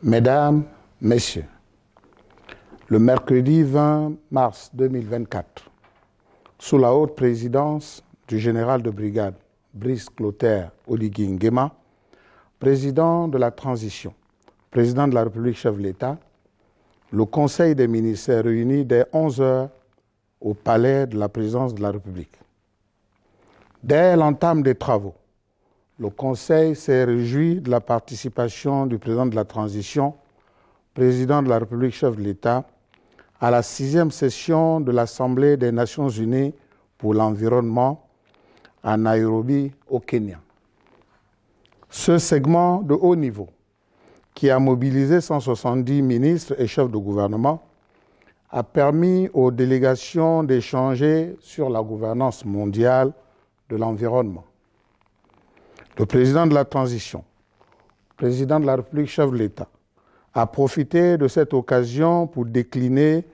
Mesdames, Messieurs, le mercredi 20 mars 2024, sous la haute présidence du général de brigade Brice Clotaire Oligui Nguema, président de la transition, président de la République, chef de l'État, le Conseil des ministres s'est réuni dès 11 h au palais de la présidence de la République. Dès l'entame des travaux, le Conseil s'est réjoui de la participation du président de la transition, président de la République, chef de l'État, à la 6e session de l'Assemblée des Nations Unies pour l'environnement à Nairobi, au Kenya. Ce segment de haut niveau, qui a mobilisé 170 ministres et chefs de gouvernement, a permis aux délégations d'échanger sur la gouvernance mondiale de l'environnement. Le président de la transition, président de la République, chef de l'État, a profité de cette occasion pour décliner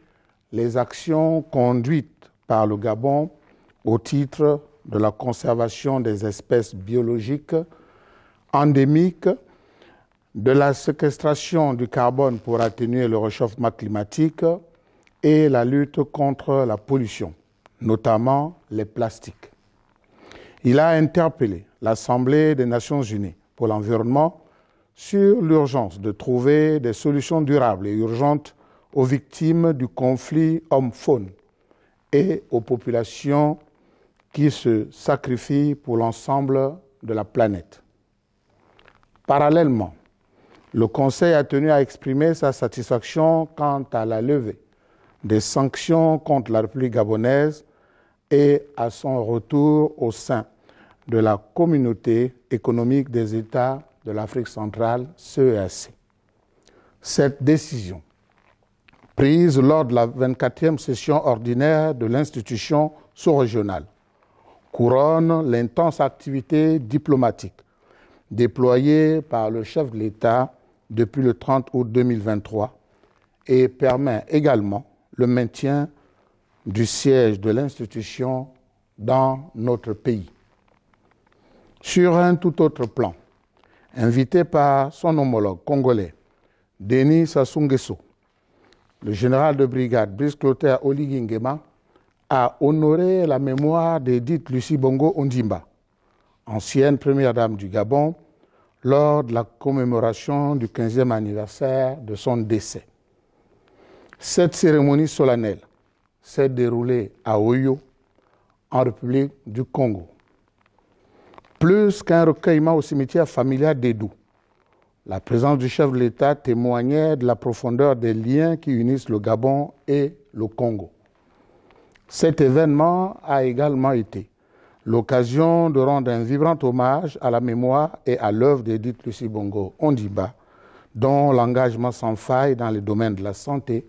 les actions conduites par le Gabon au titre de la conservation des espèces biologiques endémiques, de la séquestration du carbone pour atténuer le réchauffement climatique et la lutte contre la pollution, notamment les plastiques. Il a interpellé l'Assemblée des Nations Unies pour l'environnement sur l'urgence de trouver des solutions durables et urgentes aux victimes du conflit homme-faune et aux populations qui se sacrifient pour l'ensemble de la planète. Parallèlement, le Conseil a tenu à exprimer sa satisfaction quant à la levée des sanctions contre la République gabonaise et à son retour au sein de la Communauté économique des États de l'Afrique centrale, CEEAC. Cette décision, prise lors de la 24e session ordinaire de l'institution sous-régionale, couronne l'intense activité diplomatique déployée par le chef de l'État depuis le 30 août 2023 et permet également le maintien du siège de l'institution dans notre pays. Sur un tout autre plan, invité par son homologue congolais, Denis Sassou Nguesso, le général de brigade Brice Clotaire Oligui Nguema a honoré la mémoire d'Edith Lucie Bongo Ondimba, ancienne première dame du Gabon, lors de la commémoration du 15e anniversaire de son décès. Cette cérémonie solennelle s'est déroulée à Oyo, en République du Congo. Plus qu'un recueillement au cimetière familial d'Edou, la présence du chef de l'État témoignait de la profondeur des liens qui unissent le Gabon et le Congo. Cet événement a également été l'occasion de rendre un vibrant hommage à la mémoire et à l'œuvre d'Edith Lucie Bongo Ondimba, dont l'engagement sans faille dans les domaines de la santé,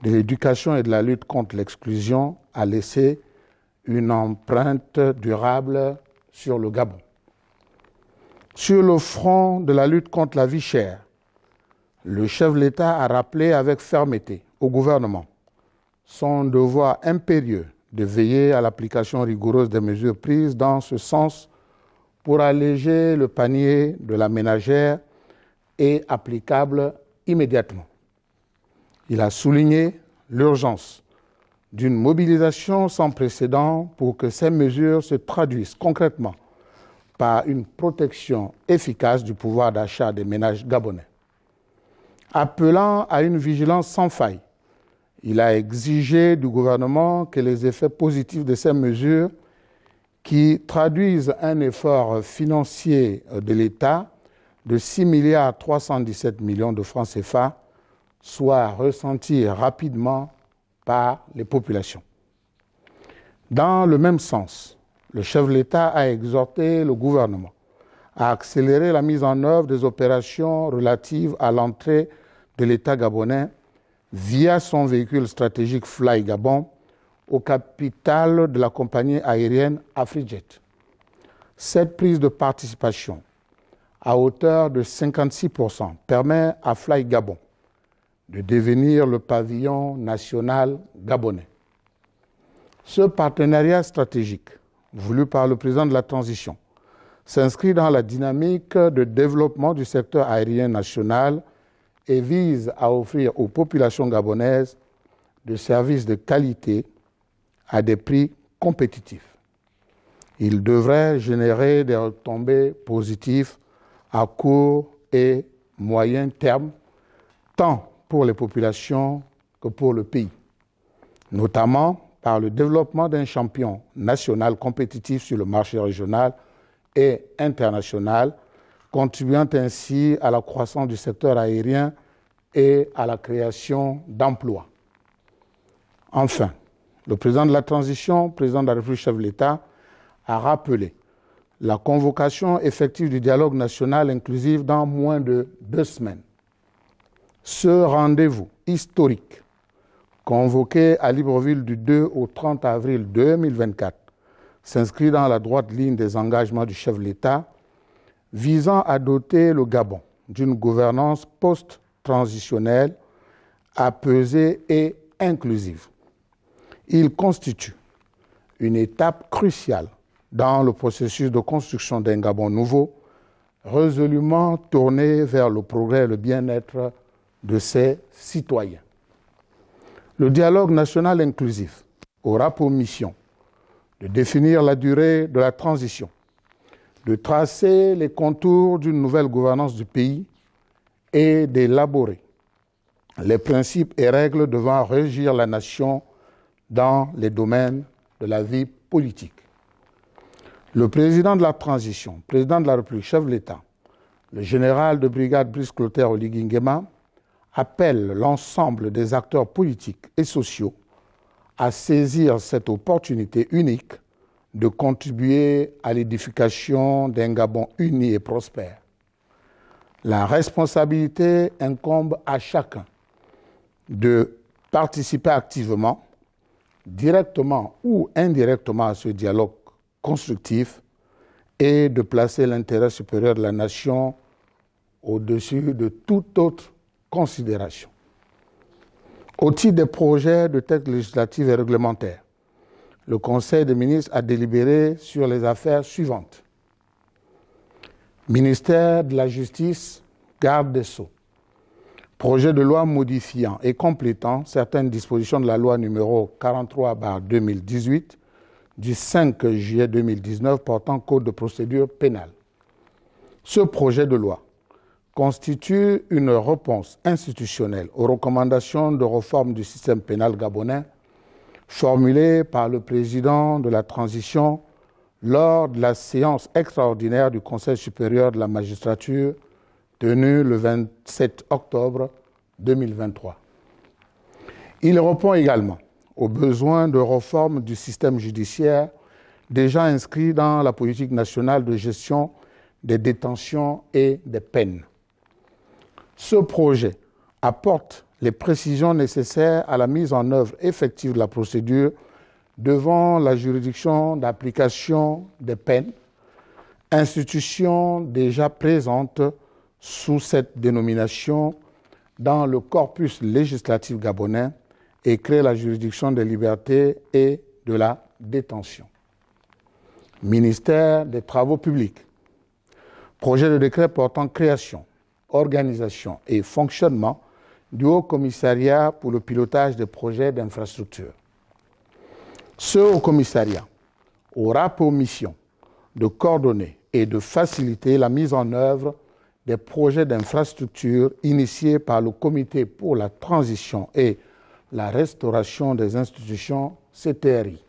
de l'éducation et de la lutte contre l'exclusion a laissé une empreinte durable sur le Gabon. Sur le front de la lutte contre la vie chère, le chef de l'État a rappelé avec fermeté au gouvernement son devoir impérieux de veiller à l'application rigoureuse des mesures prises dans ce sens pour alléger le panier de la ménagère et applicable immédiatement. Il a souligné l'urgence d'une mobilisation sans précédent pour que ces mesures se traduisent concrètement par une protection efficace du pouvoir d'achat des ménages gabonais. Appelant à une vigilance sans faille, il a exigé du gouvernement que les effets positifs de ces mesures, qui traduisent un effort financier de l'État de 6,317 milliards de francs CFA, soient ressentis rapidement par les populations. Dans le même sens, le chef de l'État a exhorté le gouvernement à accélérer la mise en œuvre des opérations relatives à l'entrée de l'État gabonais via son véhicule stratégique Fly Gabon au capital de la compagnie aérienne Afrijet. Cette prise de participation à hauteur de 56% permet à Fly Gabon de devenir le pavillon national gabonais. Ce partenariat stratégique, voulu par le président de la transition, s'inscrit dans la dynamique de développement du secteur aérien national et vise à offrir aux populations gabonaises des services de qualité à des prix compétitifs. Il devrait générer des retombées positives à court et moyen terme, tant pour les populations que pour le pays, notamment par le développement d'un champion national compétitif sur le marché régional et international, contribuant ainsi à la croissance du secteur aérien et à la création d'emplois. Enfin, le président de la transition, président de la République, chef de l'État, a rappelé la convocation effective du dialogue national inclusif dans moins de 2 semaines. Ce rendez-vous historique, convoqué à Libreville du 2 au 30 avril 2024, s'inscrit dans la droite ligne des engagements du chef de l'État visant à doter le Gabon d'une gouvernance post-transitionnelle apaisée et inclusive. Il constitue une étape cruciale dans le processus de construction d'un Gabon nouveau, résolument tourné vers le progrès et le bien-être de ses citoyens. Le dialogue national inclusif aura pour mission de définir la durée de la transition, de tracer les contours d'une nouvelle gouvernance du pays et d'élaborer les principes et règles devant régir la nation dans les domaines de la vie politique. Le président de la transition, président de la République, chef de l'État, le général de brigade Brice Clotaire Oligui Nguema, appelle l'ensemble des acteurs politiques et sociaux à saisir cette opportunité unique de contribuer à l'édification d'un Gabon uni et prospère. La responsabilité incombe à chacun de participer activement, directement ou indirectement à ce dialogue constructif et de placer l'intérêt supérieur de la nation au-dessus de toute autre considération. Au titre des projets de textes législatifs et réglementaires, le Conseil des ministres a délibéré sur les affaires suivantes. Ministère de la Justice, garde des Sceaux. Projet de loi modifiant et complétant certaines dispositions de la loi numéro 43/2018 du 5 juillet 2019 portant code de procédure pénale. Ce projet de loi constitue une réponse institutionnelle aux recommandations de réforme du système pénal gabonais formulées par le président de la transition lors de la séance extraordinaire du Conseil supérieur de la magistrature tenue le 27 octobre 2023. Il répond également aux besoins de réforme du système judiciaire déjà inscrits dans la politique nationale de gestion des détentions et des peines. Ce projet apporte les précisions nécessaires à la mise en œuvre effective de la procédure devant la juridiction d'application des peines, institution déjà présente sous cette dénomination dans le corpus législatif gabonais et crée la juridiction des libertés et de la détention. Ministère des Travaux publics. Projet de décret portant création, organisation et fonctionnement du Haut Commissariat pour le pilotage des projets d'infrastructure. Ce Haut Commissariat aura pour mission de coordonner et de faciliter la mise en œuvre des projets d'infrastructure initiés par le Comité pour la transition et la restauration des institutions CTRI.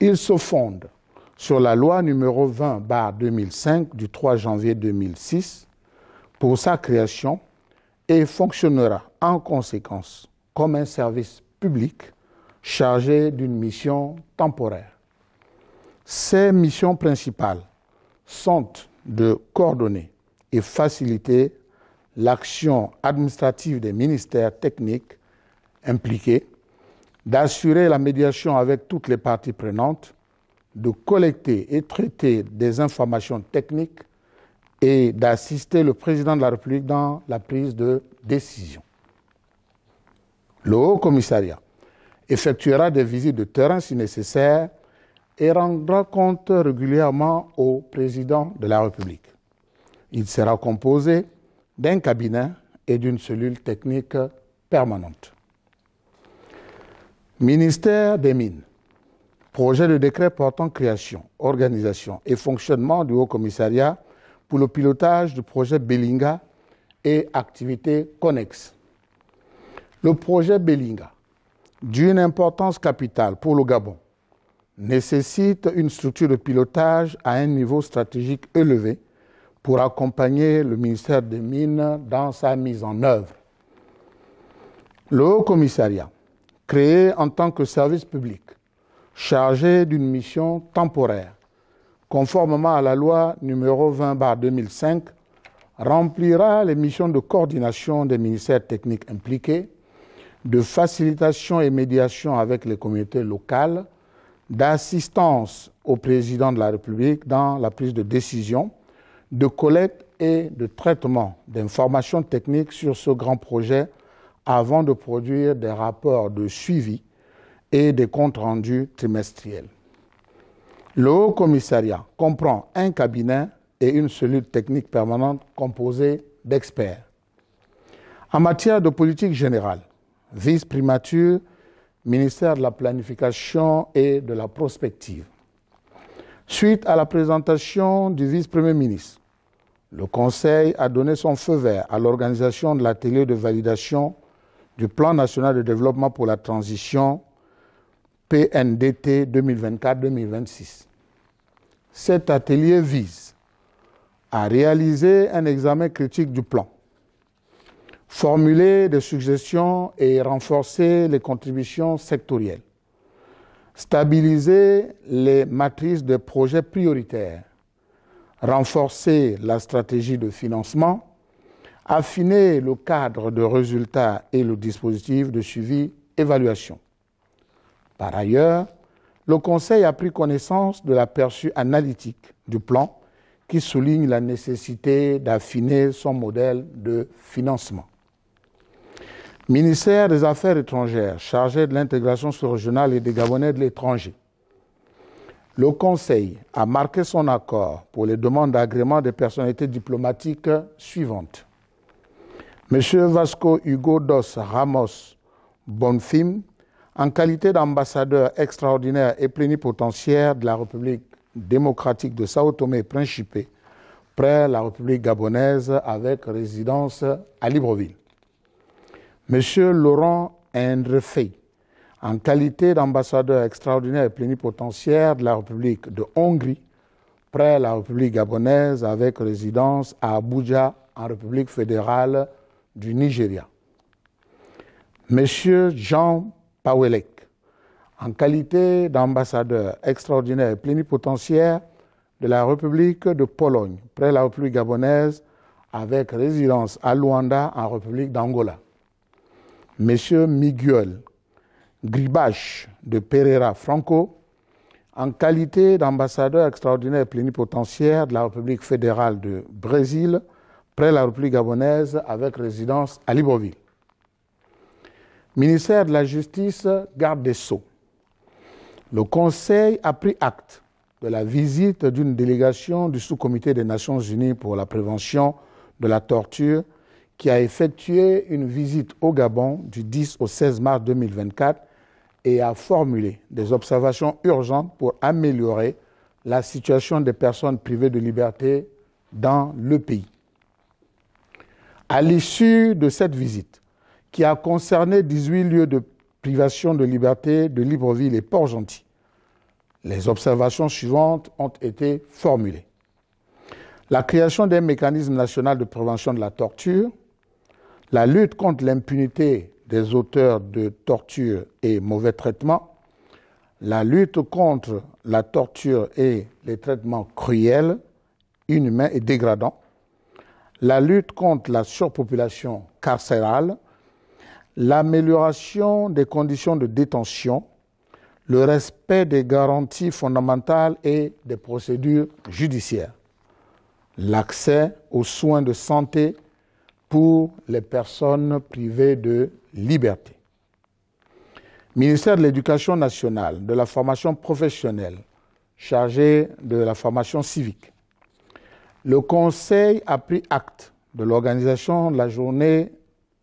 Il se fonde sur la loi numéro 20/2005 du 3 janvier 2006 pour sa création et fonctionnera en conséquence comme un service public chargé d'une mission temporaire. Ses missions principales sont de coordonner et faciliter l'action administrative des ministères techniques impliqués, d'assurer la médiation avec toutes les parties prenantes, de collecter et traiter des informations techniques et d'assister le président de la République dans la prise de décision. Le Haut Commissariat effectuera des visites de terrain si nécessaire et rendra compte régulièrement au président de la République. Il sera composé d'un cabinet et d'une cellule technique permanente. Ministère des Mines. Projet de décret portant création, organisation et fonctionnement du Haut Commissariat pour le pilotage du projet Belinga et activités connexes. Le projet Belinga, d'une importance capitale pour le Gabon, nécessite une structure de pilotage à un niveau stratégique élevé pour accompagner le ministère des Mines dans sa mise en œuvre. Le Haut Commissariat, créé en tant que service public, chargé d'une mission temporaire, conformément à la loi numéro 20/2005, remplira les missions de coordination des ministères techniques impliqués, de facilitation et médiation avec les communautés locales, d'assistance au président de la République dans la prise de décision, de collecte et de traitement d'informations techniques sur ce grand projet avant de produire des rapports de suivi et des comptes rendus trimestriels. Le Haut Commissariat comprend un cabinet et une cellule technique permanente composée d'experts. En matière de politique générale, vice-primature, ministère de la Planification et de la Prospective. Suite à la présentation du vice-premier ministre, le Conseil a donné son feu vert à l'organisation de l'atelier de validation du Plan national de développement pour la transition PNDT 2024-2026. Cet atelier vise à réaliser un examen critique du plan, formuler des suggestions et renforcer les contributions sectorielles, stabiliser les matrices des projets prioritaires, renforcer la stratégie de financement, affiner le cadre de résultats et le dispositif de suivi-évaluation. Par ailleurs, le Conseil a pris connaissance de l'aperçu analytique du plan qui souligne la nécessité d'affiner son modèle de financement. Ministère des Affaires étrangères, chargé de l'intégration sous-régionale et des Gabonais de l'étranger. Le Conseil a marqué son accord pour les demandes d'agrément des personnalités diplomatiques suivantes. M. Vasco Hugo dos Ramos Bonfim, en qualité d'ambassadeur extraordinaire et plénipotentiaire de la République démocratique de Sao Tomé et Principe, près la République gabonaise avec résidence à Libreville. M. Laurent Ndrefey, en qualité d'ambassadeur extraordinaire et plénipotentiaire de la République de Hongrie, près la République gabonaise avec résidence à Abuja, en République fédérale du Nigeria. M. Jean Pawelek, en qualité d'ambassadeur extraordinaire et plénipotentiaire de la République de Pologne, près la République gabonaise, avec résidence à Luanda, en République d'Angola. M. Miguel Gribache de Pereira Franco, en qualité d'ambassadeur extraordinaire et plénipotentiaire de la République fédérale de Brésil, près la République gabonaise, avec résidence à Libreville. Ministère de la Justice, garde des Sceaux. Le Conseil a pris acte de la visite d'une délégation du sous-comité des Nations Unies pour la prévention de la torture qui a effectué une visite au Gabon du 10 au 16 mars 2024 et a formulé des observations urgentes pour améliorer la situation des personnes privées de liberté dans le pays. À l'issue de cette visite, qui a concerné 18 lieux de privation de liberté de Libreville et Port-Gentil, les observations suivantes ont été formulées. La création d'un mécanisme national de prévention de la torture, la lutte contre l'impunité des auteurs de torture et mauvais traitements, la lutte contre la torture et les traitements cruels, inhumains et dégradants, la lutte contre la surpopulation carcérale, l'amélioration des conditions de détention, le respect des garanties fondamentales et des procédures judiciaires, l'accès aux soins de santé pour les personnes privées de liberté. Ministère de l'Éducation nationale, de la formation professionnelle, chargé de la formation civique. Le Conseil a pris acte de l'organisation de la Journée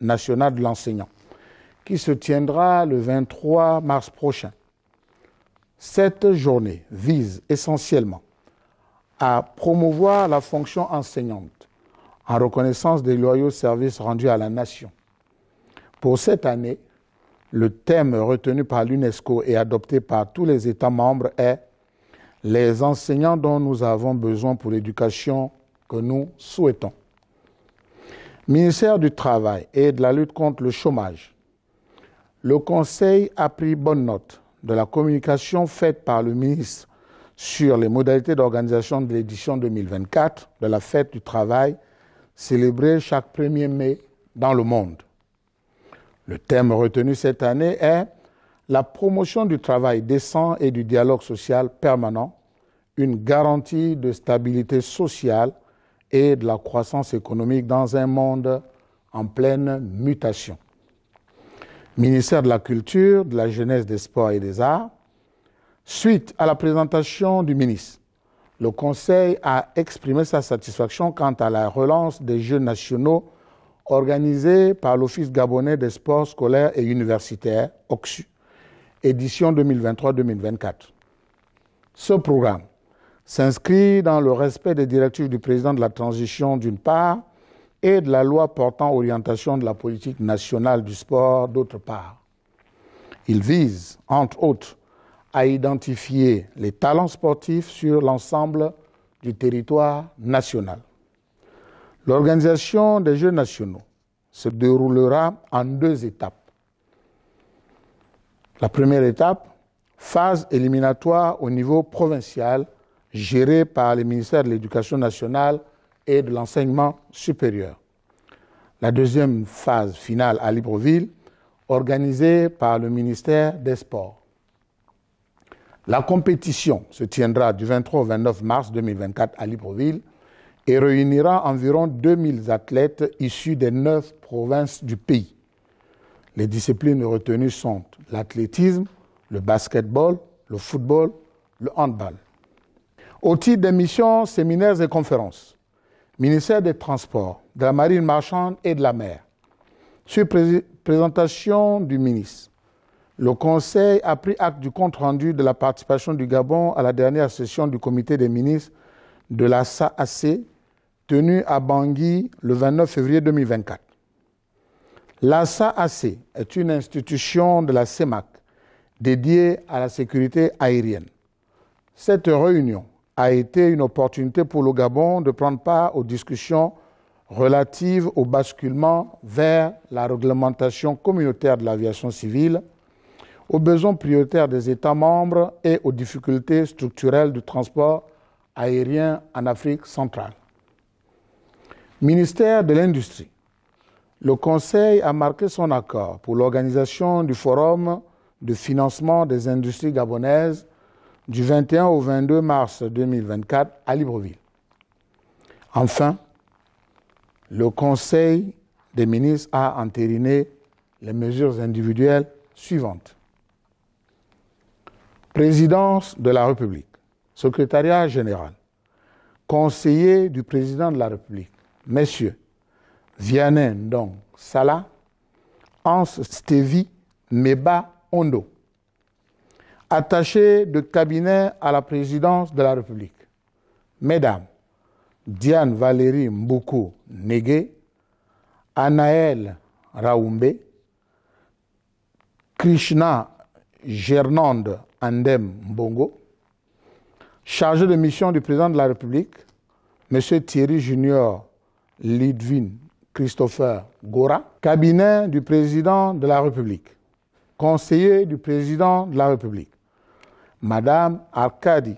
nationale de l'enseignant, qui se tiendra le 23 mars prochain. Cette journée vise essentiellement à promouvoir la fonction enseignante en reconnaissance des loyaux services rendus à la nation. Pour cette année, le thème retenu par l'UNESCO et adopté par tous les États membres est « Les enseignants dont nous avons besoin pour l'éducation que nous souhaitons ». Ministère du Travail et de la lutte contre le chômage. Le Conseil a pris bonne note de la communication faite par le ministre sur les modalités d'organisation de l'édition 2024 de la Fête du Travail, célébrée chaque 1er mai dans le monde. Le thème retenu cette année est « La promotion du travail décent et du dialogue social permanent, une garantie de stabilité sociale et de la croissance économique dans un monde en pleine mutation ». Ministère de la Culture, de la Jeunesse, des Sports et des Arts. Suite à la présentation du ministre, le Conseil a exprimé sa satisfaction quant à la relance des Jeux nationaux organisés par l'Office gabonais des sports scolaires et universitaires, OGSU, édition 2023-2024. Ce programme s'inscrit dans le respect des directives du président de la transition d'une part et de la loi portant orientation de la politique nationale du sport d'autre part. Il vise, entre autres, à identifier les talents sportifs sur l'ensemble du territoire national. L'organisation des Jeux nationaux se déroulera en 2 étapes. La première étape, phase éliminatoire au niveau provincial, gérée par les ministères de l'Éducation nationale et de l'enseignement supérieur. La deuxième phase finale à Libreville, organisée par le ministère des Sports. La compétition se tiendra du 23 au 29 mars 2024 à Libreville et réunira environ 2000 athlètes issus des 9 provinces du pays. Les disciplines retenues sont l'athlétisme, le basketball, le football, le handball. Au titre des missions, séminaires et conférences, ministère des Transports, de la Marine marchande et de la mer. Sur présentation du ministre, le Conseil a pris acte du compte-rendu de la participation du Gabon à la dernière session du Comité des ministres de la SAAC, tenue à Bangui le 29 février 2024. La SAAC est une institution de la CEMAC dédiée à la sécurité aérienne. Cette réunion a été une opportunité pour le Gabon de prendre part aux discussions relatives au basculement vers la réglementation communautaire de l'aviation civile, aux besoins prioritaires des États membres et aux difficultés structurelles du transport aérien en Afrique centrale. Ministère de l'Industrie. Le Conseil a marqué son accord pour l'organisation du Forum de financement des industries gabonaises du 21 au 22 mars 2024 à Libreville. Enfin, le Conseil des ministres a entériné les mesures individuelles suivantes. Présidence de la République, secrétariat général, conseiller du président de la République, messieurs Vianney Ndong Sala, Hans Stevi Meba Ondo, attaché de cabinet à la présidence de la République, mesdames Diane Valérie Mboukou Négué, Anaël Raoumbe, Krishna Gernande Andem Mbongo, chargé de mission du président de la République, M. Thierry Junior Lidvin Christopher Gora, cabinet du président de la République, conseiller du président de la République, Madame Arkadi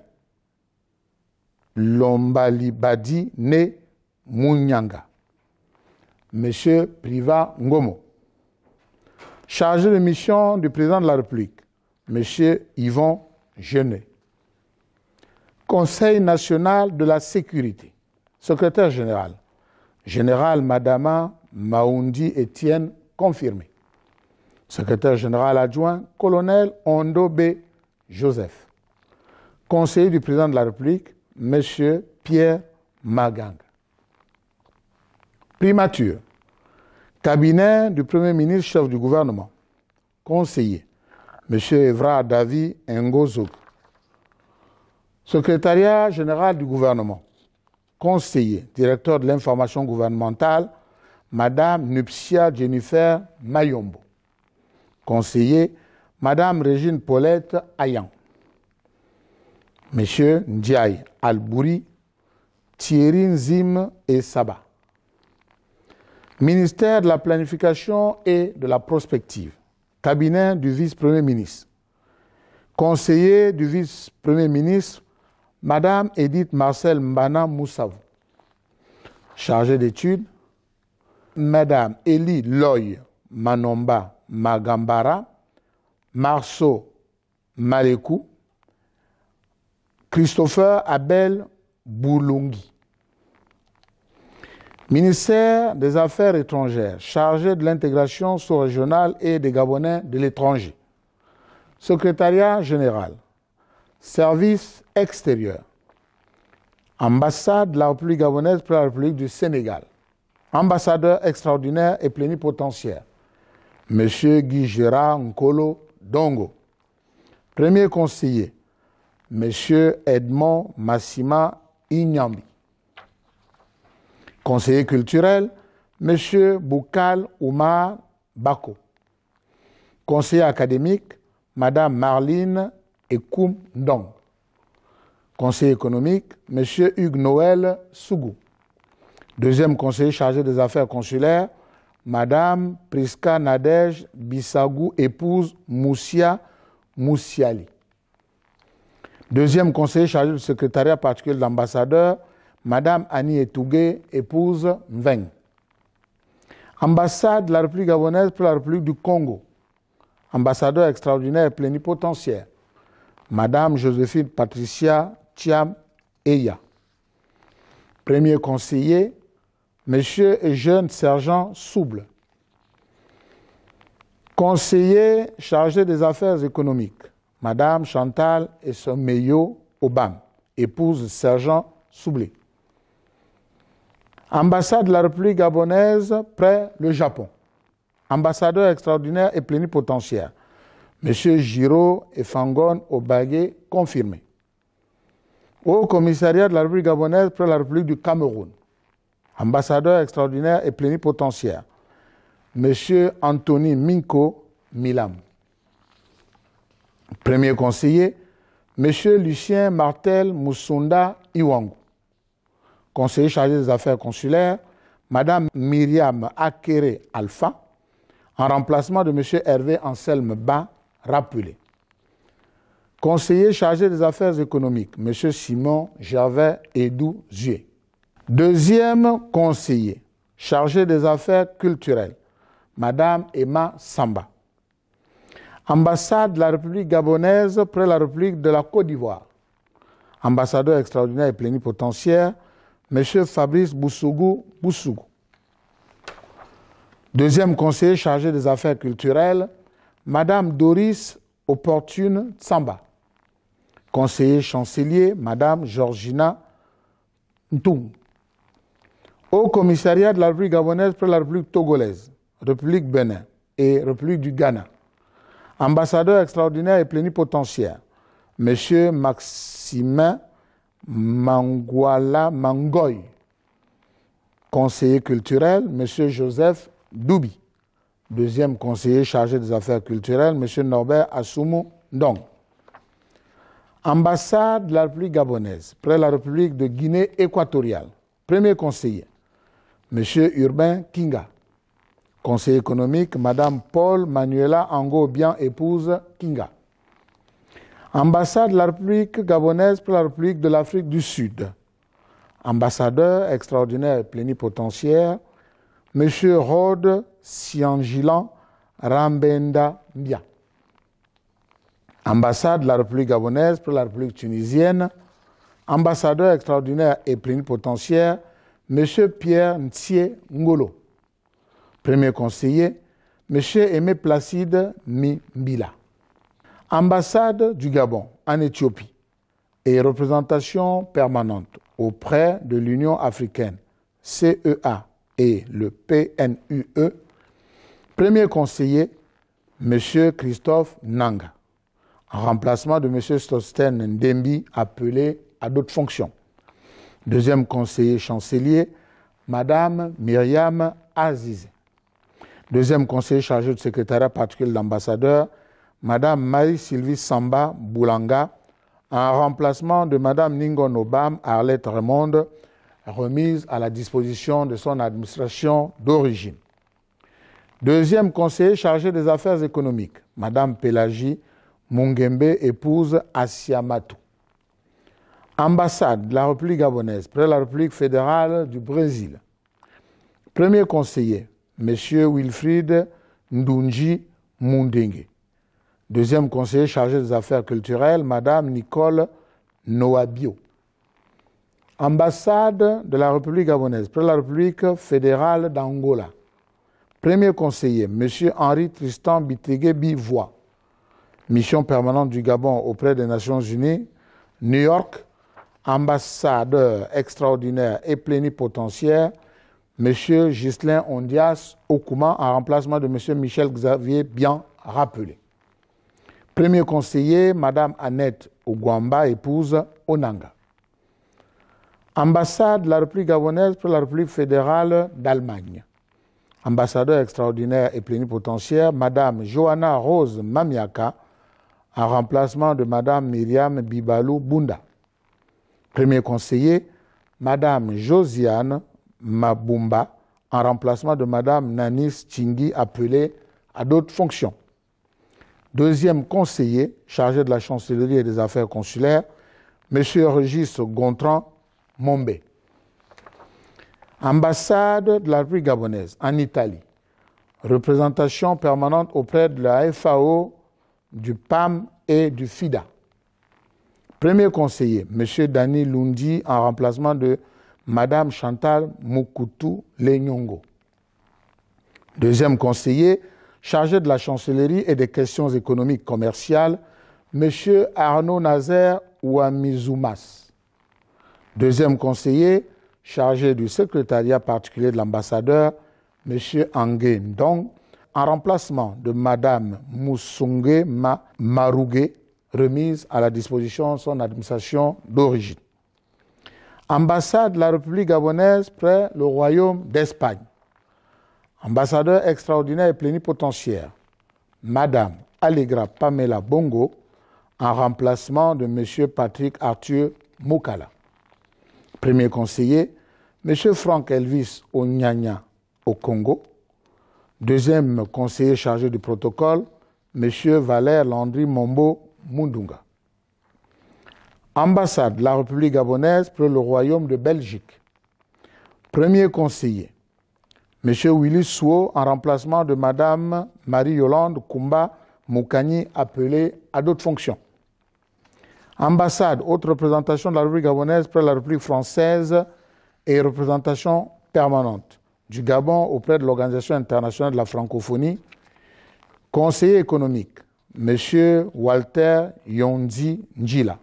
Lombalibadi Né Mounyanga, M. Priva Ngomo, chargé de mission du président de la République, M. Yvon Genet, Conseil national de la sécurité, secrétaire général, Général Madama Maoundi Etienne, confirmé. Secrétaire général adjoint, Colonel Ondo B. Joseph. Conseiller du président de la République, M. Pierre Magang. Primature. Cabinet du Premier ministre, chef du gouvernement. Conseiller. M. Evra Davi Ngozo. Secrétariat général du gouvernement. Conseiller, directeur de l'information gouvernementale, Madame Nupcia Jennifer Mayombo. Conseiller, Madame Régine Paulette Ayan. Monsieur Ndiaye Albouri, Thierry Nzim et Saba. Ministère de la planification et de la prospective. Cabinet du vice-premier ministre. Conseiller du vice-premier ministre, Madame Edith Marcel Mbana Moussavou. Chargée d'études, Madame Elie Loy Manomba Magambara, Marceau Malekou, Christopher Abel Boulongi. Ministère des Affaires étrangères, chargé de l'intégration sous-régionale et des Gabonais de l'étranger. Secrétariat général, service extérieur, ambassade de la République gabonaise pour la République du Sénégal, ambassadeur extraordinaire et plénipotentiaire, M. Guy Gérard Nkolo Dongo. Premier conseiller, M. Edmond Massima Inyambi. Conseiller culturel, M. Boukal Oumar Bako. Conseiller académique, Mme Marline Ekoum Ndong. Conseiller économique, M. Hugues Noël Sougou. Deuxième conseiller chargé des affaires consulaires, Mme Priska Nadège Bissagou, épouse Moussia Moussiali. Deuxième conseiller chargé du secrétariat particulier de l'ambassadeur, Madame Annie Etougué, épouse Mveng. Ambassade de la République gabonaise pour la République du Congo. Ambassadeur extraordinaire et plénipotentiaire, Madame Joséphine Patricia Thiam Eya. Premier conseiller, Monsieur et jeune sergent Souble. Conseiller chargé des affaires économiques, Madame Chantal Essomeyo Obam, épouse sergent Soublé. Ambassade de la République gabonaise près le Japon. Ambassadeur extraordinaire et plénipotentiaire, M. Giro Efangon Obagé, confirmé. Au commissariat de la République gabonaise près la République du Cameroun. Ambassadeur extraordinaire et plénipotentiaire, M. Anthony Minko Milam. Premier conseiller, M. Lucien Martel Moussunda Iwangu. Conseiller chargé des affaires consulaires, Mme Myriam Akere Alpha, en remplacement de M. Hervé Anselme Ba, rappelé. Conseiller chargé des affaires économiques, M. Simon Gervais Edou Zué. Deuxième conseiller chargé des affaires culturelles, Mme Emma Samba. Ambassade de la République gabonaise près la République de la Côte d'Ivoire. Ambassadeur extraordinaire et plénipotentiaire, M. Fabrice Boussougou Boussougou. Deuxième conseiller chargé des affaires culturelles, Mme Doris Opportune Tsamba. Conseiller chancelier, Mme Georgina Ntoum. Au commissariat de la République gabonaise pour la République togolaise, République Bénin et République du Ghana. Ambassadeur extraordinaire et plénipotentiaire, M. Maximin Mangwala Mangoy. Conseiller culturel, M. Joseph Doubi. Deuxième conseiller chargé des affaires culturelles, M. Norbert Assoumou Ndong. Ambassade de la République gabonaise, près la République de Guinée équatoriale. Premier conseiller, M. Urbain Kinga. Conseiller économique, Mme Paul Manuela Ango-Bian, épouse Kinga. Ambassade de la République gabonaise pour la République de l'Afrique du Sud. Ambassadeur extraordinaire et plénipotentiaire, M. Rode Siangilan Rambenda Mbia. Ambassade de la République gabonaise pour la République tunisienne. Ambassadeur extraordinaire et plénipotentiaire, M. Pierre Ntie Ngolo. Premier conseiller, M. Aimé Placide Mbila. Ambassade du Gabon en Éthiopie et représentation permanente auprès de l'Union africaine, CEA, et le PNUE. Premier conseiller, M. Christophe Nanga, en remplacement de M. Sosthène Ndembi, appelé à d'autres fonctions. Deuxième conseiller chancelier, Mme Myriam Aziz. Deuxième conseiller chargé du secrétariat particulier de l'ambassadeur, Mme Marie-Sylvie Samba Boulanga, en remplacement de Mme Ningon Obam Arlette Raymond, remise à la disposition de son administration d'origine. Deuxième conseiller chargé des affaires économiques, Mme Pélagie Mungembe, épouse Asiamatou. Ambassade de la République gabonaise près la République fédérale du Brésil. Premier conseiller, M. Wilfried Ndunji Mundengue. Deuxième conseiller chargé des affaires culturelles, Mme Nicole Noabio. Ambassade de la République gabonaise près la République fédérale d'Angola. Premier conseiller, M. Henri Tristan Bitegue Bivois. Mission permanente du Gabon auprès des Nations Unies, New York. Ambassadeur extraordinaire et plénipotentiaire, M. Ghislain Ondias Okuma, en remplacement de M. Michel Xavier bien rappelé. Premier conseiller, Mme Annette Ogwamba, épouse Onanga. Ambassade de la République gabonaise pour la République fédérale d'Allemagne. Ambassadeur extraordinaire et plénipotentiaire, Mme Johanna Rose Mamiaka, en remplacement de Mme Myriam Bibalou Bunda. Premier conseiller, Mme Josiane Mabumba, en remplacement de Mme Nanis Tchingui, appelée à d'autres fonctions. Deuxième conseiller, chargé de la chancellerie et des affaires consulaires, M. Régis Gontran Mombe. Ambassade de la République gabonaise en Italie. Représentation permanente auprès de la FAO, du PAM et du FIDA. Premier conseiller, M. Dani Lundi, en remplacement de Mme Chantal Moukoutou Lenyongo. Deuxième conseiller, chargé de la chancellerie et des questions économiques commerciales, M. Arnaud Nazaire Ouamizoumas. Deuxième conseiller, chargé du secrétariat particulier de l'ambassadeur, M. Angue Ndong, en remplacement de Mme Moussungue Marougué, remise à la disposition de son administration d'origine. Ambassade de la République gabonaise près le Royaume d'Espagne. Ambassadeur extraordinaire et plénipotentiaire, Mme Allegra Pamela Bongo, en remplacement de M. Patrick Arthur Moukala. Premier conseiller, M. Franck Elvis Onyanya au Congo. Deuxième conseiller chargé du protocole, M. Valère Landry Mombo Mundunga. Ambassade de la République gabonaise pour le Royaume de Belgique. Premier conseiller, M. Willy Souo, en remplacement de Mme Marie-Yolande Kumba Moukani, appelée à d'autres fonctions. Ambassade, haute représentation de la République gabonaise pour la République française et représentation permanente du Gabon auprès de l'Organisation internationale de la francophonie. Conseiller économique, M. Walter Yonzi Njila,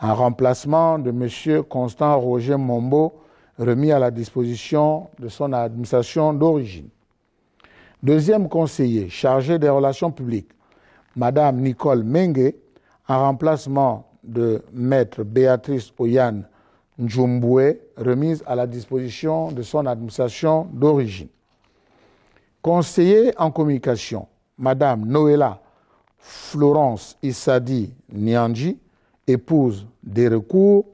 en remplacement de M. Constant Roger Mombo, remis à la disposition de son administration d'origine. Deuxième conseiller, chargé des relations publiques, Mme Nicole Mengue, en remplacement de Maître Béatrice Oyane Ndjumboué, remise à la disposition de son administration d'origine. Conseiller en communication, Mme Noëlla Florence Issadi Nianji, épouse des recours,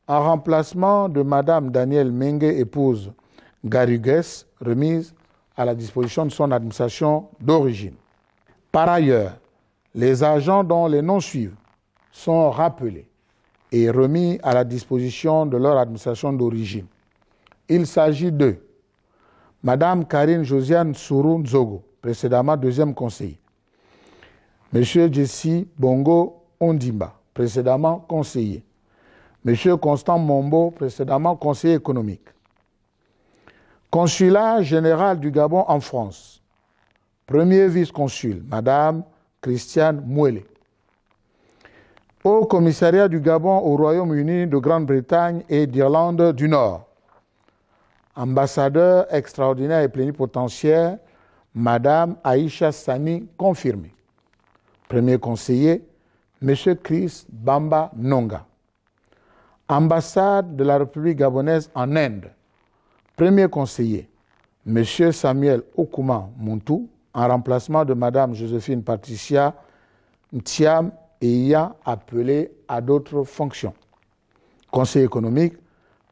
en remplacement de Mme Danielle Mengue, épouse Garigues, remise à la disposition de son administration d'origine. Par ailleurs, les agents dont les noms suivent sont rappelés et remis à la disposition de leur administration d'origine. Il s'agit de Mme Karine Josiane Sourou Nzogo, précédemment deuxième conseiller. M. Jessi Bongo Ondimba, précédemment conseiller. M. Constant Mombo, précédemment conseiller économique. Consulat général du Gabon en France. Premier vice-consul, Mme Christiane Mouele. Au commissariat du Gabon au Royaume-Uni de Grande-Bretagne et d'Irlande du Nord. Ambassadeur extraordinaire et plénipotentiaire, Madame Aïcha Sani, confirmée. Premier conseiller, M. Chris Bamba Nonga. Ambassade de la République gabonaise en Inde. Premier conseiller, M. Samuel Okuma Muntu, en remplacement de Mme Joséphine Patricia Ntiam, ayant appelé à d'autres fonctions. Conseil économique,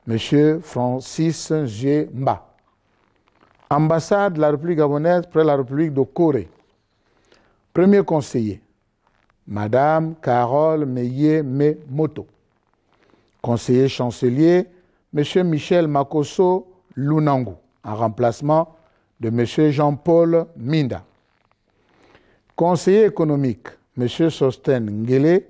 M. Francis G. Mba. Ambassade de la République gabonaise près la République de Corée. Premier conseiller, Mme Carole Meye Moto. Conseiller chancelier, M. Michel Makoso Lunangu, en remplacement de M. Jean-Paul Minda. Conseiller économique, M. Sosten Ngele,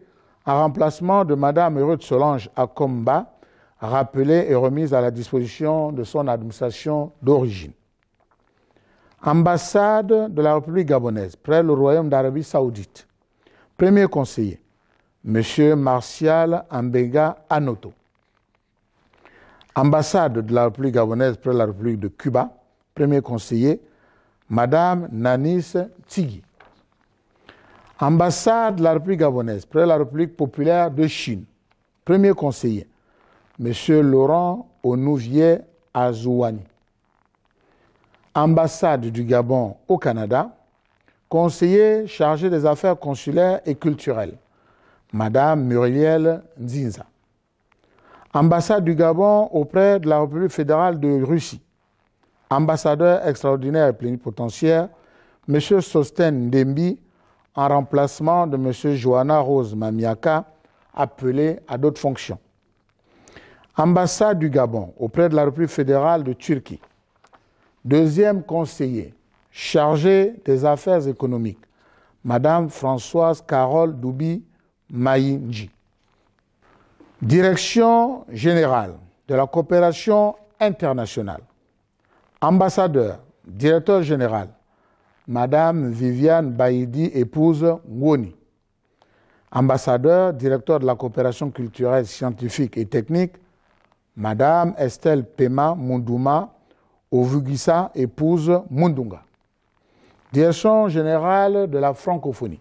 en remplacement de Mme Ruth Solange Akomba, rappelée et remise à la disposition de son administration d'origine. Ambassade de la République gabonaise près le Royaume d'Arabie Saoudite. Premier conseiller, M. Martial Ambega Anoto. Ambassade de la République gabonaise près la République de Cuba. Premier conseiller, Mme Nanis Tigui. Ambassade de la République gabonaise près la République populaire de Chine. Premier conseiller, M. Laurent Onouvier Azouani. Ambassade du Gabon au Canada. Conseiller chargé des affaires consulaires et culturelles, Mme Muriel Nzinza. Ambassade du Gabon auprès de la République fédérale de Russie. Ambassadeur extraordinaire et plénipotentiaire, M. Sosten Ndembi, en remplacement de M. Johanna Rose Mamiaka, appelé à d'autres fonctions. Ambassade du Gabon auprès de la République fédérale de Turquie. Deuxième conseiller, chargé des affaires économiques, Mme Françoise Carole Doubi Maïnji. Direction générale de la coopération internationale. Ambassadeur, directeur général, Mme Viviane Baïdi, épouse Ngoni. Ambassadeur, directeur de la coopération culturelle, scientifique et technique, Mme Estelle Pema Mundouma Ovugisa, épouse Mundunga. Direction générale de la francophonie.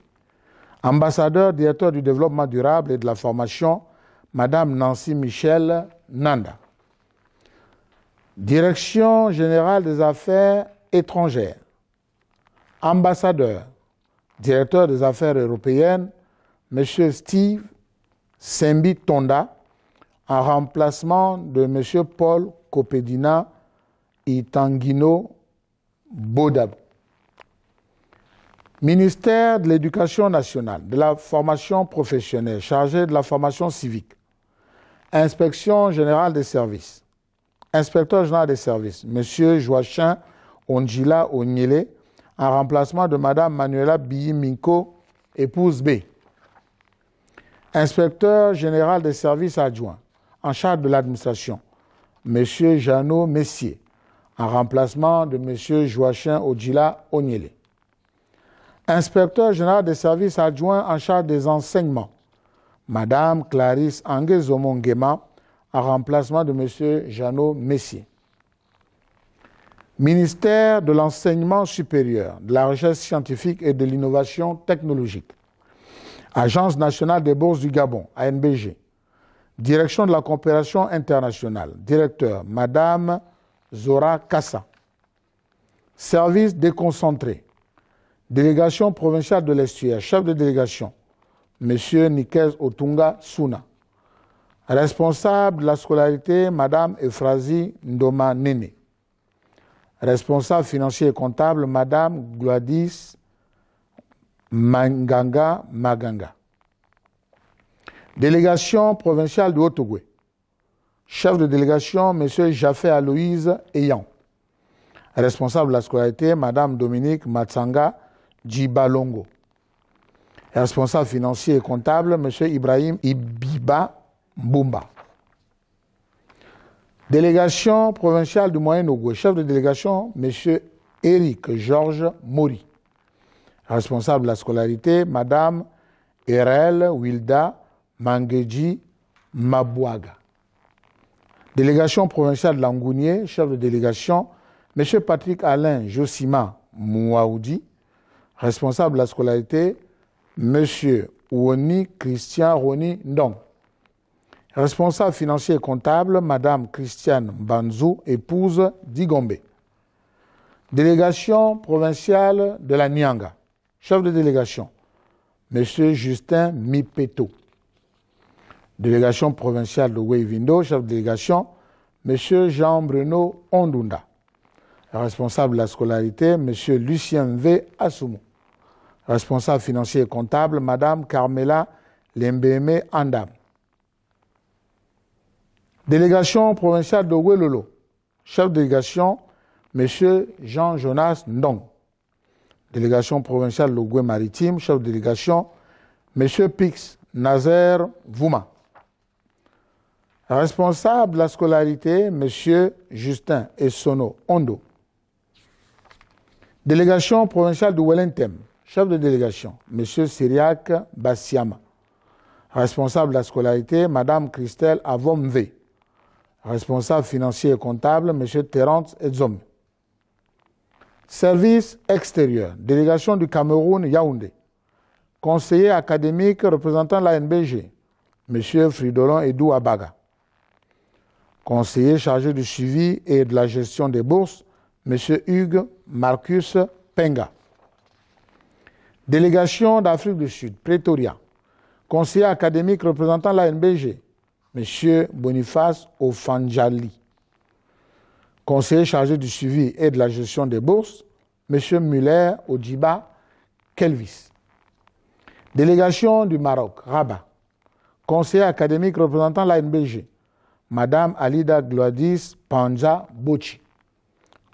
Ambassadeur, directeur du développement durable et de la formation, Mme Nancy Michel Nanda. Direction générale des affaires étrangères. Ambassadeur, directeur des affaires européennes, M. Steve Sembi Tonda, en remplacement de M. Paul Kopedina Itangino Bodab. Ministère de l'Éducation nationale, de la formation professionnelle, chargé de la formation civique. Inspection générale des services. Inspecteur général des services, M. Joachim Onjila Onyele, en remplacement de Mme Manuela Biyi-Minko, épouse B. Inspecteur général des services adjoints, en charge de l'administration, M. Jeannot Messier, en remplacement de M. Joachim Onjila Onyele. Inspecteur général des services adjoints en charge des enseignements, Mme Clarisse Angezomongema, en remplacement de M. Jeannot Messier. Ministère de l'enseignement supérieur, de la recherche scientifique et de l'innovation technologique. Agence nationale des bourses du Gabon, ANBG. Direction de la coopération internationale. Directeur, Mme Zora Kassa. Service déconcentré. Délégation provinciale de l'Estuaire. Chef de délégation, M. Nikez Otunga Souna. Responsable de la scolarité, Mme Ephrasie Ndoma Nene. Responsable financier et comptable, Mme Gladys Manganga Maganga. Délégation provinciale de Haut-Ogooué. Chef de délégation, M. Jaffé Aloïse Eyan. Responsable de la scolarité, Mme Dominique Matsanga Djibalongo. Responsable financier et comptable, M. Ibrahim Ibiba Mbumba. Délégation provinciale du Moyen-Ogooué. Chef de délégation, M. Éric Georges Mori. Responsable de la scolarité, Mme Erel Wilda Mangeji Mabouaga. Délégation provinciale de Langounier, chef de délégation, M. Patrick Alain Josima Mouaoudi. Responsable de la scolarité, M. Ouoni Christian Roni Ndong. Responsable financier et comptable, Mme Christiane Banzou, épouse d'Igombe. Délégation provinciale de la Nianga. Chef de délégation, M. Justin Mipeto. Délégation provinciale de Weivindo, chef de délégation, M. Jean-Bruno Ondunda. Responsable de la scolarité, M. Lucien V. Assoumou. Responsable financier et comptable, Mme Carmela Lembeme Andam. Délégation provinciale de Ouelolo. Chef de délégation, M. Jean-Jonas Ndong. Délégation provinciale de l'Ougoué maritime, chef de délégation, M. Pix Nazer Vouma. Responsable de la scolarité, M. Justin Essono Ondo. Délégation provinciale de Welentem, chef de délégation, M. Syriac Bassiama. Responsable de la scolarité, Mme Christelle Avomve. Responsable financier et comptable, M. Terence Edzom. Service extérieur, délégation du Cameroun, Yaoundé. Conseiller académique représentant l'ANBG, M. Fridolin Edou Abaga. Conseiller chargé du suivi et de la gestion des bourses, M. Hugues Marcus Penga. Délégation d'Afrique du Sud, Pretoria. Conseiller académique représentant l'ANBG, M. Boniface Ofanjali. Conseiller chargé du suivi et de la gestion des bourses, M. Muller Odjiba Kelvis. Délégation du Maroc, Rabat. Conseiller académique représentant l'ANBG, Mme Alida Gladys Panja Bochi.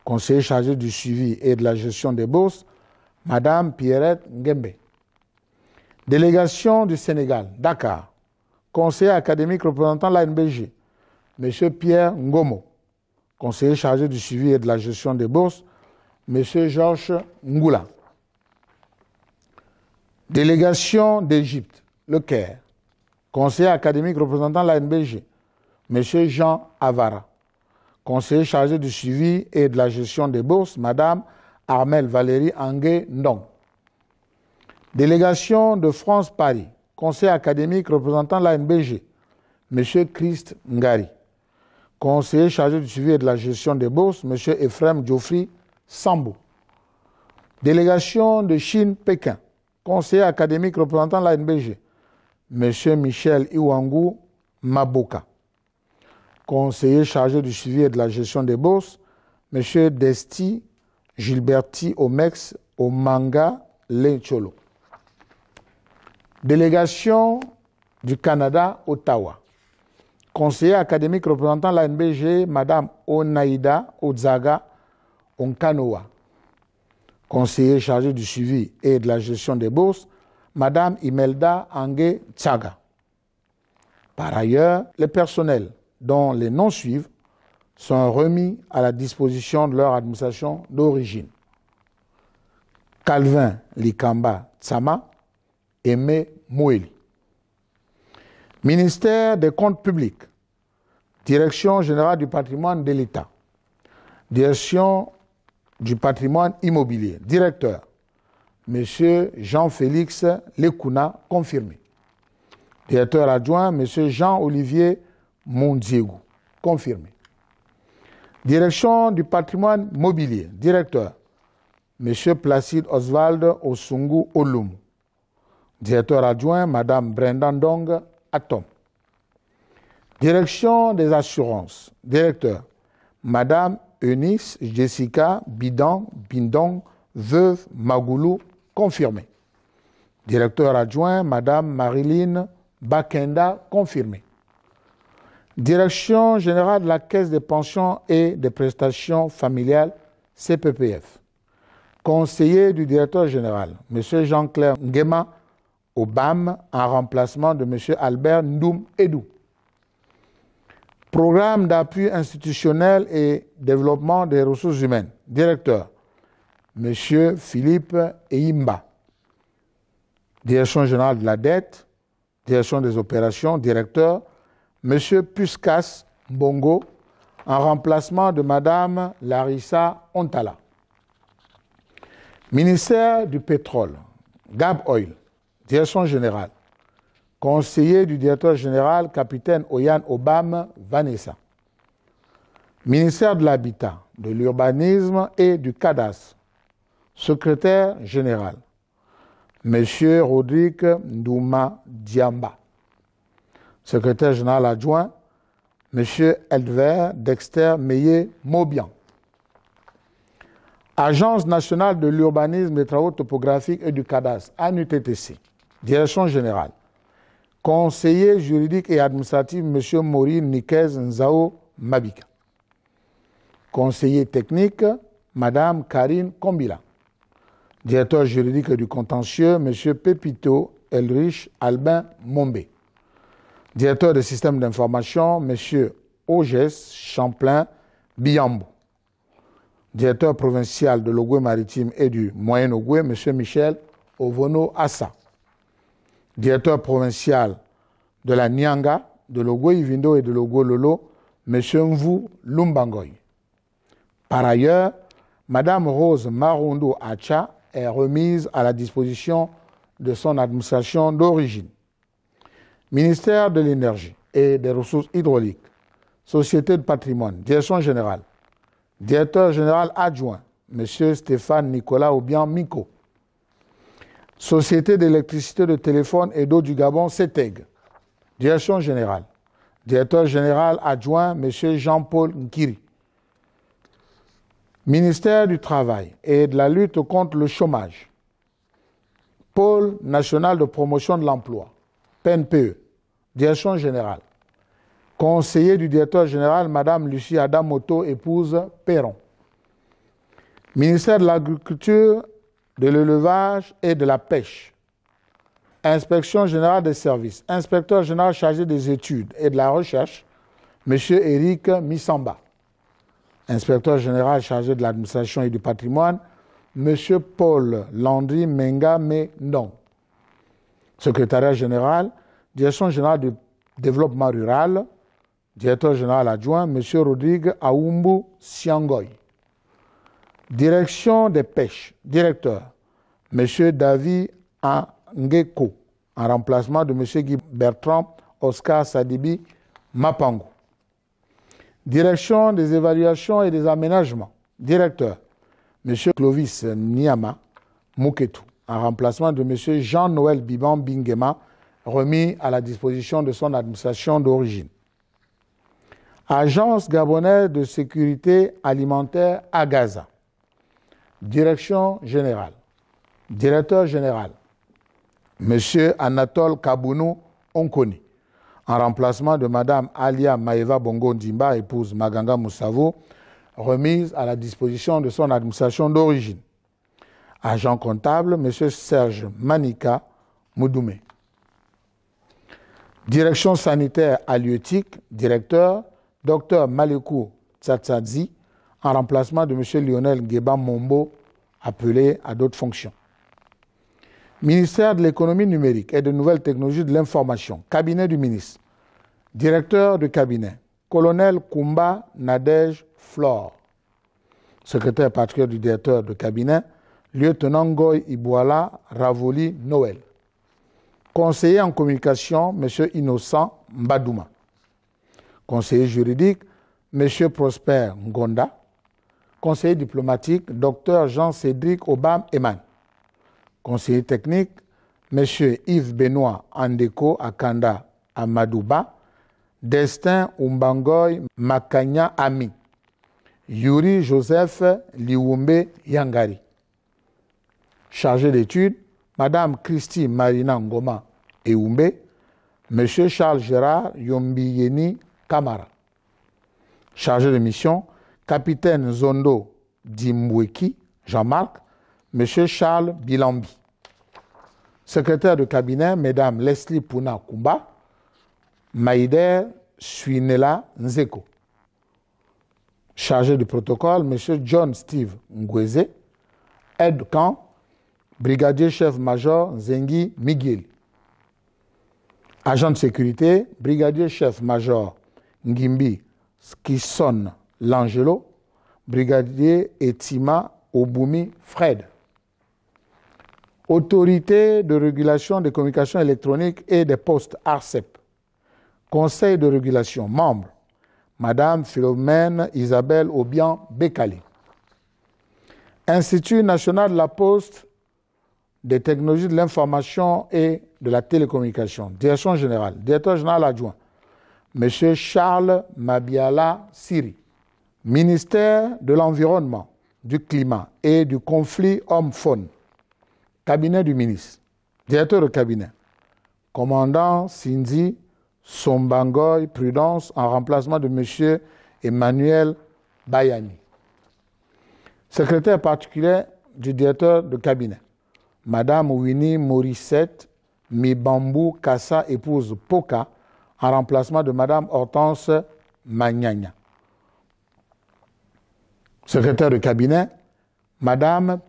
Conseiller chargé du suivi et de la gestion des bourses, Mme Pierrette Ngembe. Délégation du Sénégal, Dakar. Conseiller académique représentant l'ANBG, M. Pierre Ngomo. Conseiller chargé du suivi et de la gestion des bourses, M. Georges Ngoula. Délégation d'Égypte, Le Caire. Conseiller académique représentant l'ANBG, M. Jean Avara. Conseiller chargé du suivi et de la gestion des bourses, Mme Armelle Valérie Angué Ndong. Délégation de France-Paris. Conseiller académique représentant l'ANBG, M. Christ Ngari. Conseiller chargé du suivi et de la gestion des bourses, M. Ephraim Geoffrey Sambou. Délégation de Chine-Pékin. Conseiller académique représentant l'ANBG, M. Michel Iwangu Maboka. Conseiller chargé du suivi et de la gestion des bourses, M. Desti Gilberti Omex Omanga Lencholo. Délégation du Canada, Ottawa. Conseiller académique représentant l'ANBG, Mme Onaïda Ozaga Onkanoa. Conseiller chargé du suivi et de la gestion des bourses, Mme Imelda Angue Tsaga. Par ailleurs, les personnels dont les noms suivent sont remis à la disposition de leur administration d'origine. Calvin Likamba Tsama, Aimé Moueli. Ministère des Comptes publics, Direction générale du patrimoine de l'État, Direction du patrimoine immobilier, Directeur, M. Jean-Félix Lekouna, confirmé. Directeur adjoint, M. Jean-Olivier Mondiégou, confirmé. Direction du patrimoine mobilier, Directeur, M. Placide Oswald Osungu Olum. Directeur adjoint, Mme Brenda Ndong Atom. Direction des assurances, Directeur, Mme Eunice Jessica Bindong, veuve Magoulou, confirmé. Directeur adjoint, Mme Marilyn Bakenda, confirmé. Direction générale de la Caisse des pensions et des prestations familiales, CPPF. Conseiller du directeur général, M. Jean-Claire Nguema Obam, en remplacement de M. Albert Ndoum Edou. Programme d'appui institutionnel et développement des ressources humaines. Directeur, M. Philippe Eimba. Direction générale de la dette, direction des opérations, directeur, M. Puskas Mbongo, en remplacement de Madame Larissa Ontala. Ministère du Pétrole, Gab Oil, Direction générale. Conseiller du directeur général, capitaine Oyan Obam Vanessa. Ministère de l'Habitat, de l'Urbanisme et du cadastre. Secrétaire général, Monsieur Rodrigue Ndouma Diamba. Secrétaire général adjoint, Monsieur Edver Dexter Meyer Maubian. Agence nationale de l'urbanisme, des travaux topographiques et du cadastre, ANUTTC. Direction générale. Conseiller juridique et administratif, M. Maureen Nikez Nzao Mabika. Conseiller technique, Mme Karine Kombila. Directeur juridique du contentieux, M. Pepito Elrich Albin Mombe. Directeur des systèmes d'information, M. Oges Champlain Biambo. Directeur provincial de l'Ogooué maritime et du Moyen-Ogooué, M. Michel Ovono Assa. Directeur provincial de la Nyanga, de l'Ogooué Ivindo et de l'Ogooué Lolo, M. Mvu Lumbangoy. Par ailleurs, Mme Rose Marondo Acha est remise à la disposition de son administration d'origine. Ministère de l'Énergie et des Ressources hydrauliques, Société de patrimoine, Direction générale, Directeur général adjoint, M. Stéphane Nicolas Obian Miko. Société d'électricité, de téléphone et d'eau du Gabon, CETEG. Direction générale, Directeur général adjoint, M. Jean-Paul Nkiri. Ministère du Travail et de la lutte contre le chômage. Pôle national de promotion de l'emploi, PNPE, Direction générale. Conseiller du directeur général, Mme Lucie Adamoto, épouse Perron. Ministère de l'Agriculture, de l'Élevage et de la Pêche. Inspection générale des services. Inspecteur général chargé des études et de la recherche, M. Éric Missamba. Inspecteur général chargé de l'administration et du patrimoine, M. Paul Landry Menga Mendon. Secrétariat général, Direction générale du développement rural, Directeur général adjoint, M. Rodrigue Aoumbu Siangoy. Direction des pêches, directeur, M. David Angeko, en remplacement de M. Guy Bertrand Oscar Sadibi Mapango. Direction des évaluations et des aménagements, directeur, M. Clovis Niama Mouketou, en remplacement de M. Jean-Noël Biban Bingema, remis à la disposition de son administration d'origine. Agence gabonaise de sécurité alimentaire à Gaza. Direction générale. Directeur général, M. Anatole Kabounou Onkoni, en remplacement de Mme Alia Maeva Bongo Ndimba, épouse Maganga Moussavo, remise à la disposition de son administration d'origine. Agent comptable, M. Serge Manika Moudoumé. Direction sanitaire halieutique, directeur, Dr Malekou Tsatsadzi, en remplacement de M. Lionel Guéba Mombo, appelé à d'autres fonctions. Ministère de l'économie numérique et de nouvelles technologies de l'information, cabinet du ministre, directeur de cabinet, colonel Koumba Nadej Flore, secrétaire particulier du directeur de cabinet, lieutenant Goy Ibouala Ravoli Noël, conseiller en communication, M. Innocent Mbadouma, conseiller juridique, M. Prosper Ngonda, conseiller diplomatique, Dr Jean-Cédric Obam Eman, conseiller technique, M. Yves-Benoît Andeko Akanda Amadouba, Destin Umbangoy Makanya Ami, Yuri Joseph Liwumbe Yangari. Chargé d'études, Mme Christy Marina Ngoma Eumbe, M. Charles Gérard Yombiyeni Kamara. Chargé de mission, capitaine Zondo Dimbweki Jean-Marc, M. Charles Bilambi. Secrétaire de cabinet, Mesdames Leslie Pouna Kumba, Maïder Suinela Nzeko. Chargé du protocole, M. John Steve Ngweze, aide-camp, brigadier chef-major Zengi Miguel. Agent de sécurité, brigadier chef-major Ngimbi Skisson Langelo, brigadier Etima Obumi Fred. Autorité de régulation des communications électroniques et des postes ARCEP. Conseil de régulation, membre, Madame Philomène Isabelle Obian Bekali. Institut national de la poste, des technologies de l'information et de la télécommunication. Direction générale, directeur général adjoint, M. Charles Mabiala Siri. Ministère de l'Environnement, du Climat et du conflit homme-faune. Cabinet du ministre. Directeur de cabinet. Commandant Sindi Sombangoy Prudence en remplacement de M. Emmanuel Bayani. Secrétaire particulier du directeur de cabinet. Madame Winnie Morissette Mibambou Kassa, épouse Poka, en remplacement de Madame Hortense Magnagna. Secrétaire de cabinet, Madame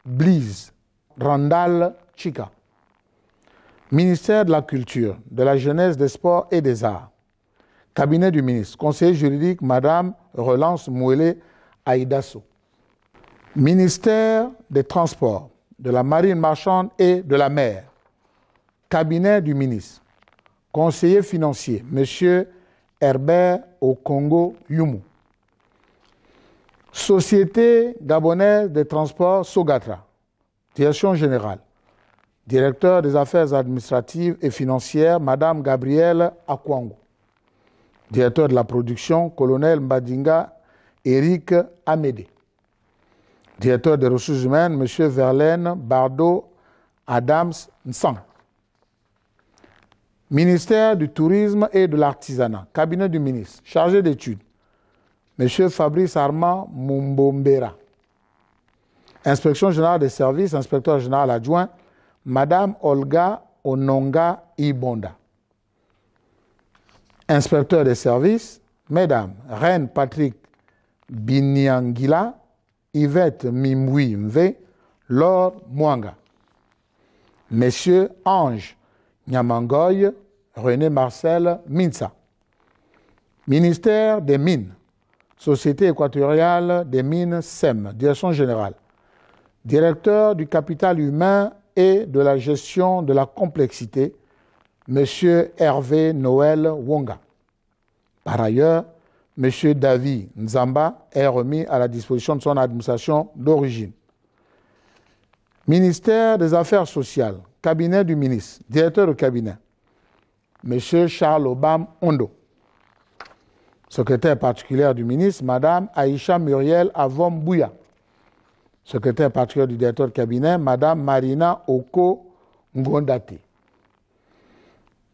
Blise Randall Chika. Ministère de la Culture, de la Jeunesse, des Sports et des Arts. Cabinet du ministre. Conseiller juridique, Madame Relance Mouélé Aïdasso. Ministère des Transports, de la Marine marchande et de la mer. Cabinet du ministre. Conseiller financier, M. Herbert Okongo Yumu. Société gabonaise des transports Sogatra. Direction générale. Directeur des affaires administratives et financières, Madame Gabrielle Akwango. Directeur de la production, Colonel Mbadinga Eric Amédé. Directeur des ressources humaines, M. Verlaine Bardo Adams Nsang. Ministère du Tourisme et de l'Artisanat. Cabinet du ministre. Chargé d'études, M. Fabrice Armand Mumbombera. Inspection générale des services, inspecteur général adjoint, Madame Olga Ononga Ibonda. Inspecteur des services, Mesdames Reine Patrick Binyangila, Yvette Mimwi Mve, Laure Mwanga. Messieurs Ange Nyamangoy, René Marcel Minsa. Ministère des Mines, Société équatoriale des mines SEM, Direction générale. Directeur du capital humain et de la gestion de la complexité, M. Hervé Noël Wonga. Par ailleurs, M. David Nzamba est remis à la disposition de son administration d'origine. Ministère des Affaires sociales, cabinet du ministre, directeur de cabinet, M. Charles Obam Ondo. Secrétaire particulière du ministre, Mme Aïcha Muriel Avom Bouya. Secrétaire particulière du directeur de cabinet, Mme Marina Oko Ngondate.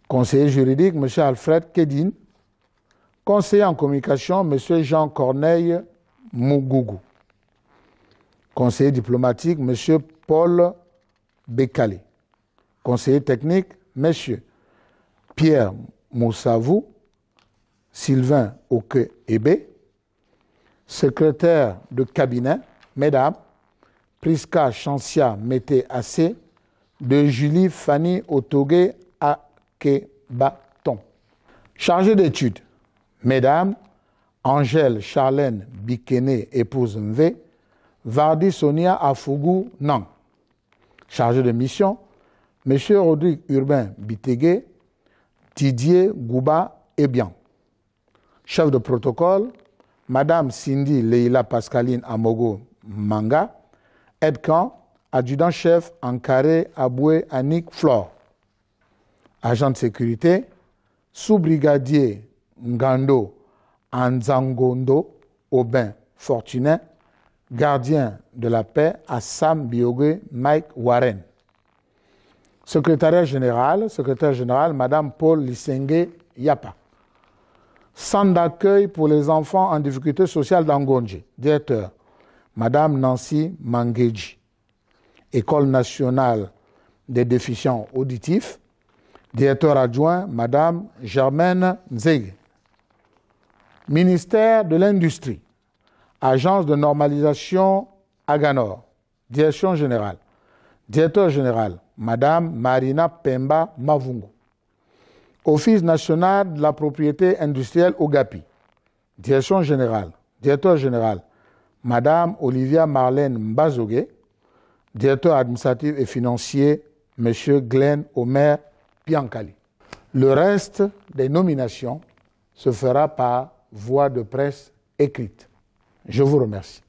Conseiller juridique, M. Alfred Kedin. Conseiller en communication, M. Jean Corneille Mougougou. Conseiller diplomatique, M. Paul Bekale. Conseiller technique, M. Pierre Moussavou, Sylvain Oke-Ebe. Secrétaire de cabinet, Mesdames Priska Chancia Mété Assé, de Julie Fanny Otoge Akebaton. Chargé d'études, Mesdames Angèle Charlène Bikene, épouse Mve, Vardi Sonia Afougou Nang. Chargé de mission, M. Rodrigue Urbain Bitegue, Didier Gouba Ebian. Chef de protocole, Madame Cindy Leila Pascaline Amogo Manga, aide-camp, adjudant-chef Ankare Aboué Annick Flore. Agent de sécurité, sous-brigadier Ngando Anzangondo Aubin Fortuné, gardien de la paix Assam Biogé Mike Warren. Secrétaire général, Madame Paul Lisenge Yapa. Centre d'accueil pour les enfants en difficulté sociale d'Angonje. Directeur, Madame Nancy Mangeji. École nationale des déficients auditifs. Directeur adjoint, Madame Germaine Nzege. Ministère de l'Industrie. Agence de normalisation Aganor. Direction générale. Directeur général, Madame Marina Pemba Mavungu. Office national de la propriété industrielle Ogapi. Direction générale, directeur général, Madame Olivia Marlène Mbazogué. Directeur administratif et financier, M. Glenn Omer Piancali. Le reste des nominations se fera par voie de presse écrite. Je vous remercie.